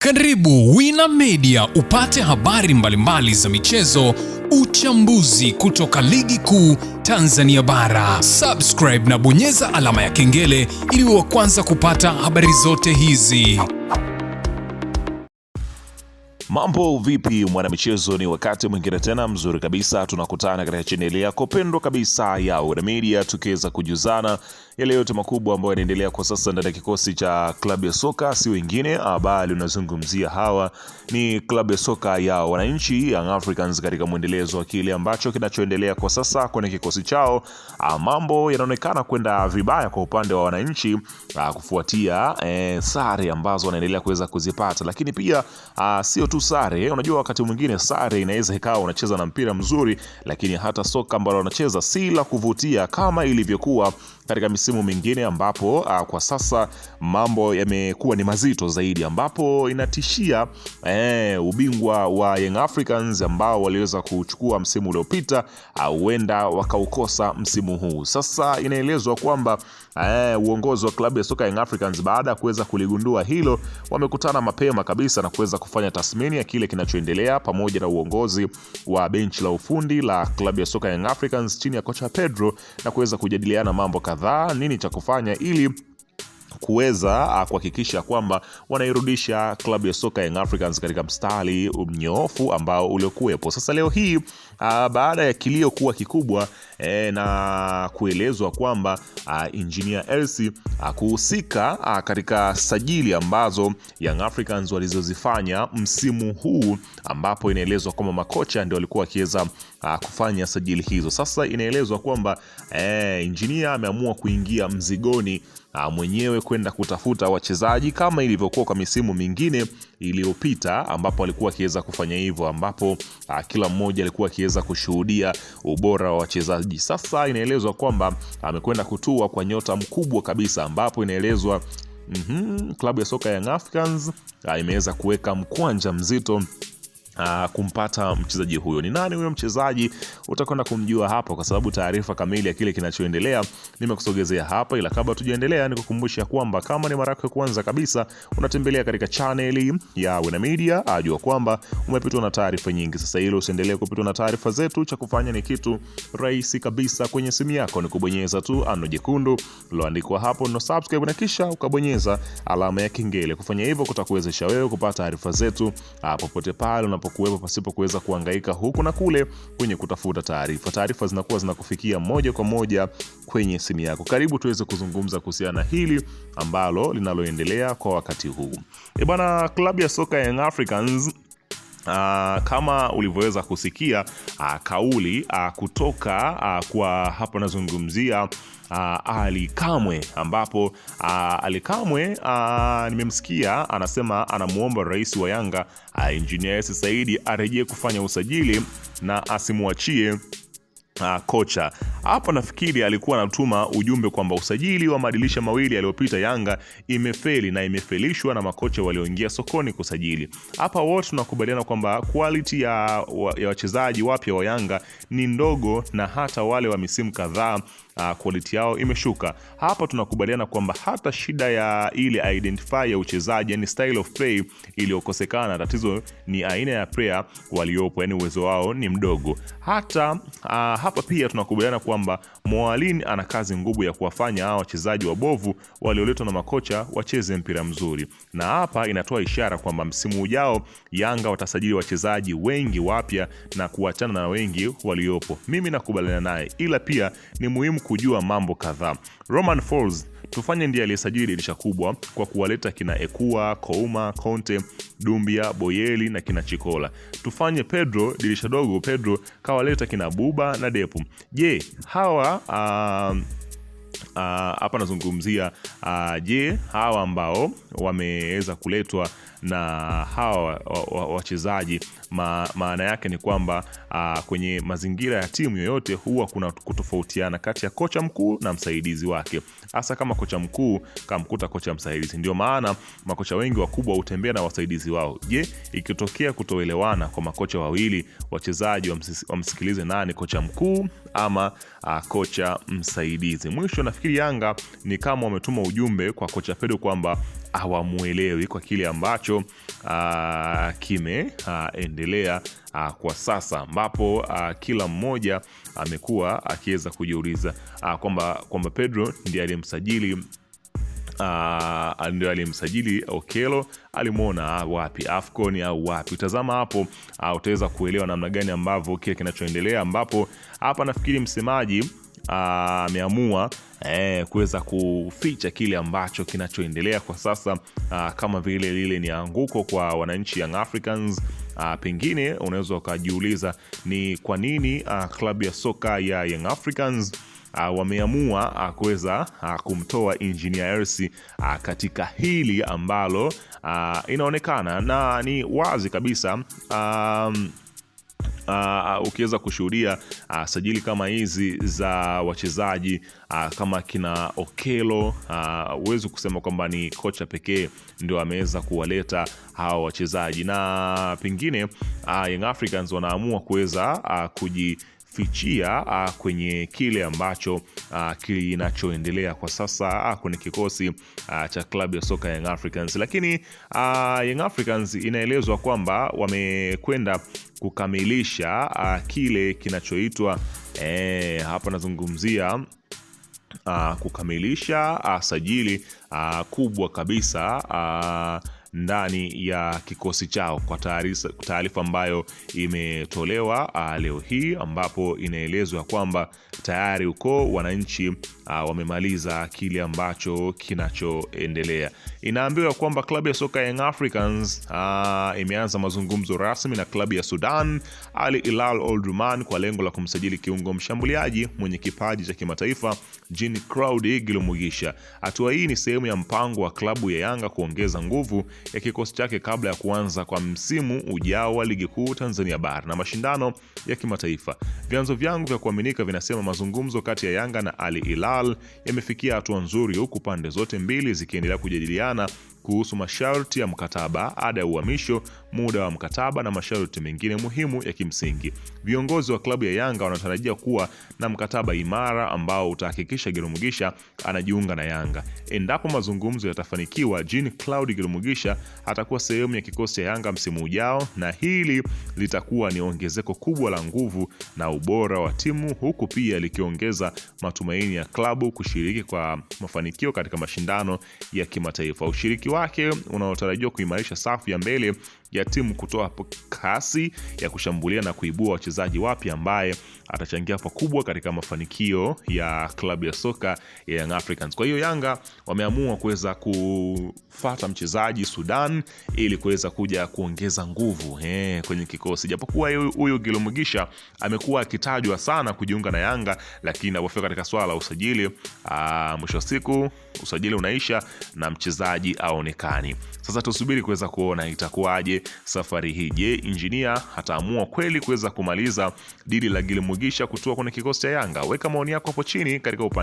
Karibu Wina Media upate habari mbalimbali za michezo, uchambuzi kutoka ligi kuu Tanzania bara. Subscribe na bonyeza alama ya kengele ili uwe wa kwanza kupata habari zote hizi. Mambo vipi mwanamichezo, ni wakati mwingine tena mzuri kabisa tunakutana katika chaneli yako pendwa kabisa ya Wina Media, tukiweza kujuzana yale yote makubwa ambayo yanaendelea kwa sasa ndani ya kikosi cha klabu ya soka, si wengine bali unazungumzia hawa ni klabu ya soka ya wananchi Young Africans, katika mwendelezo wa kile ambacho kinachoendelea kwa sasa kwenye kikosi chao. Mambo yanaonekana kwenda vibaya kwa upande wa wananchi kufuatia sare ambazo wanaendelea kuweza kuzipata, lakini pia sio tu sare. Unajua wakati mwingine sare inaweza ikawa unacheza na mpira mzuri, lakini hata soka ambalo wanacheza si la kuvutia kama ilivyokuwa katika misimu mingine, ambapo kwa sasa mambo yamekuwa ni mazito zaidi, ambapo inatishia ubingwa wa Young Africans ambao waliweza kuchukua msimu uliopita, huenda wakaukosa msimu huu. Sasa inaelezwa kwamba uongozi wa klabu ya soka Young Africans, baada ya kuweza kuligundua hilo, wamekutana mapema kabisa na kuweza kufanya tathmini ya kile kinachoendelea pamoja na uongozi wa benchi la ufundi la klabu ya soka Young Africans chini ya kocha Pedro, na kuweza kujadiliana mambo kadhaa, nini cha kufanya ili kuweza kuhakikisha kwamba wanairudisha klabu ya soka Young Africans katika mstari mnyoofu ambao uliokuwepo. Sasa leo hii baada ya kilio kuwa kikubwa na kuelezwa kwamba Engineer Hersi kuhusika katika sajili ambazo Young Africans walizozifanya msimu huu, ambapo inaelezwa kwamba makocha ndio walikuwa wakiweza kufanya sajili hizo. Sasa inaelezwa kwamba Engineer ameamua kuingia mzigoni mwenyewe kwenda kutafuta wachezaji kama ilivyokuwa kwa misimu mingine iliyopita, ambapo alikuwa akiweza kufanya hivyo, ambapo kila mmoja alikuwa akiweza kushuhudia ubora wa wachezaji. Sasa inaelezwa kwamba amekwenda kutua kwa nyota mkubwa kabisa, ambapo inaelezwa klabu ya soka Young Africans imeweza kuweka mkwanja mzito kumpata mchezaji huyo. Ni nani huyo mchezaji? Utakwenda kumjua hapa, kwa sababu taarifa kamili ya kile kinachoendelea nimekusogezea hapa. Ila kabla tujaendelea, nikukumbusha kwamba kama ni mara yako ya kwanza kabisa unatembelea katika channel ya Wina Media, ajua kwamba umepitwa na taarifa nyingi. Sasa hilo usiendelee kupitwa na taarifa zetu, cha kufanya ni kitu rahisi kabisa kwenye simu yako, ni kubonyeza tu ano jekundu liloandikwa hapo no subscribe, na kisha ukabonyeza alama ya kengele. Kufanya hivyo kutakuwezesha wewe kupata taarifa zetu popote pale unapokuwepo, pasipo kuweza kuhangaika huku na kule kwenye kutafuta taarifa. Taarifa zinakuwa zinakufikia moja kwa moja kwenye simu yako. Karibu tuweze kuzungumza kuhusiana na hili ambalo linaloendelea kwa wakati huu. Bwana, klabu ya soka Young Africans kama ulivyoweza kusikia kauli kutoka kwa hapa nazungumzia Ali Kamwe, ambapo Ali Kamwe nimemsikia anasema anamuomba rais wa Yanga Engineer Hersi Said arejee kufanya usajili na asimuachie kocha. Hapa nafikiri alikuwa anatuma ujumbe kwamba usajili wa madirisha mawili yaliyopita Yanga imefeli na imefelishwa na makocha walioingia sokoni kusajili. Hapa wote tunakubaliana kwamba quality ya wachezaji wapya wa Yanga ni ndogo, na hata wale wa misimu kadhaa quality yao imeshuka. Hapa tunakubaliana kwamba hata shida ya ile identify ya uchezaji, yani style of play iliyokosekana, tatizo ni aina ya player waliopo, yani uwezo wao ni mdogo. Hata hapa pia tunakubaliana kwamba Mwalin ana kazi ngumu ya kuwafanya hao wachezaji wabovu walioletwa na makocha wacheze mpira mzuri, na hapa inatoa ishara kwamba msimu ujao Yanga watasajili wachezaji wengi wapya na kuachana na wengi waliopo. Mimi nakubaliana naye, ila pia ni muhimu kujua mambo kadhaa. Romain Folz tufanye ndiye aliyesajili dirisha kubwa kwa kuwaleta kina Ekua, Kouma, Conte, Dumbia, Boyeli na kina Chikola. Tufanye Pedro dirisha dogo, Pedro kawaleta kina Buba na Depu. Je, hawa hapa nazungumzia je, hawa ambao wameweza kuletwa na hawa wachezaji, maana yake ni kwamba kwenye mazingira ya timu yoyote huwa kuna kutofautiana kati ya kocha mkuu na msaidizi wake, hasa kama kocha mkuu kamkuta kocha msaidizi. Ndio maana makocha wengi wakubwa hutembea na wasaidizi wao. Je, ikitokea kutoelewana kwa makocha wawili, wachezaji wamsikilize nani, kocha mkuu ama kocha msaidizi? Mwisho nafikiri Yanga ni kama wametuma ujumbe kwa kocha Pedro kwamba hawamuelewi kwa kile ambacho kimeendelea kwa sasa, ambapo kila mmoja amekuwa akiweza kujiuliza kwamba Pedro ndiye alimsajili Okello, alimuona wapi, AFCON au wapi? Utazama hapo utaweza kuelewa namna gani ambavyo kile kinachoendelea, ambapo hapa nafikiri msemaji ameamua kuweza kuficha kile ambacho kinachoendelea kwa sasa, kama vile lile ni anguko kwa wananchi Young Africans. Pengine unaweza ukajiuliza ni kwa nini klabu ya soka ya Young Africans wameamua kuweza kumtoa Engineer Hersi katika hili ambalo inaonekana na ni wazi kabisa. Ukiweza kushuhudia sajili kama hizi za wachezaji kama kina Okello, huwezi kusema kwamba ni kocha pekee ndio ameweza kuwaleta hao wachezaji, na pengine Young Africans wanaamua kuweza kujifichia kwenye kile ambacho kinachoendelea kwa sasa kwenye kikosi cha klabu ya soka Young Africans. Lakini Young Africans inaelezwa kwamba wamekwenda kukamilisha kile kinachoitwa hapa nazungumzia kukamilisha sajili kubwa kabisa ndani ya kikosi chao, kwa taarifa ambayo imetolewa leo hii, ambapo inaelezwa kwamba tayari uko wananchi wamemaliza kile ambacho kinachoendelea. Inaambiwa kwamba klabu ya soka Young Africans imeanza mazungumzo rasmi na klabu ya Sudan Al Hilal Omdurman kwa lengo la kumsajili kiungo mshambuliaji mwenye kipaji cha kimataifa Jean-Claude Gil Mugisha. Hatua hii ni sehemu ya mpango wa klabu ya Yanga kuongeza nguvu ya kikosi chake kabla ya kuanza kwa msimu ujao wa ligi kuu Tanzania Bara na mashindano ya kimataifa. Vyanzo vyangu vya kuaminika vinasema mazungumzo kati ya Yanga na Al Hilal yamefikia hatua nzuri, huku pande zote mbili zikiendelea kujadiliana kuhusu masharti ya mkataba, ada ya uhamisho, muda wa mkataba na masharti mengine muhimu ya kimsingi. Viongozi wa klabu ya Yanga wanatarajia kuwa na mkataba imara ambao utahakikisha Gil Mugisha anajiunga na Yanga. Endapo mazungumzo yatafanikiwa, Jean-Claude Gil Mugisha atakuwa sehemu ya kikosi cha Yanga msimu ujao, na hili litakuwa ni ongezeko kubwa la nguvu na ubora wa timu, huku pia likiongeza matumaini ya klabu kushiriki kwa mafanikio katika mashindano ya kimataifa. Ushiriki wake unaotarajiwa kuimarisha safu ya mbele ya timu, kutoa kasi ya kushambulia na kuibua wachezaji wapya ambaye atachangia pakubwa katika mafanikio ya klabu ya soka ya Young Africans. Kwa hiyo Yanga wameamua kuweza kufuata mchezaji Sudan ili kuweza kuja kuongeza nguvu kwenye kikosi. Japokuwa huyu Gil Mugisha amekuwa akitajwa sana kujiunga na Yanga, lakini anapofika katika swala la usajili, mwisho wa siku usajili unaisha na mchezaji aonekani. Sasa tusubiri kuweza kuona itakuwaje safari hii. Je, Engineer ataamua kweli kuweza kumaliza dili la Gil Mugisha kutoka kwenye kikosi cha Yanga? Weka maoni yako hapo chini katika upande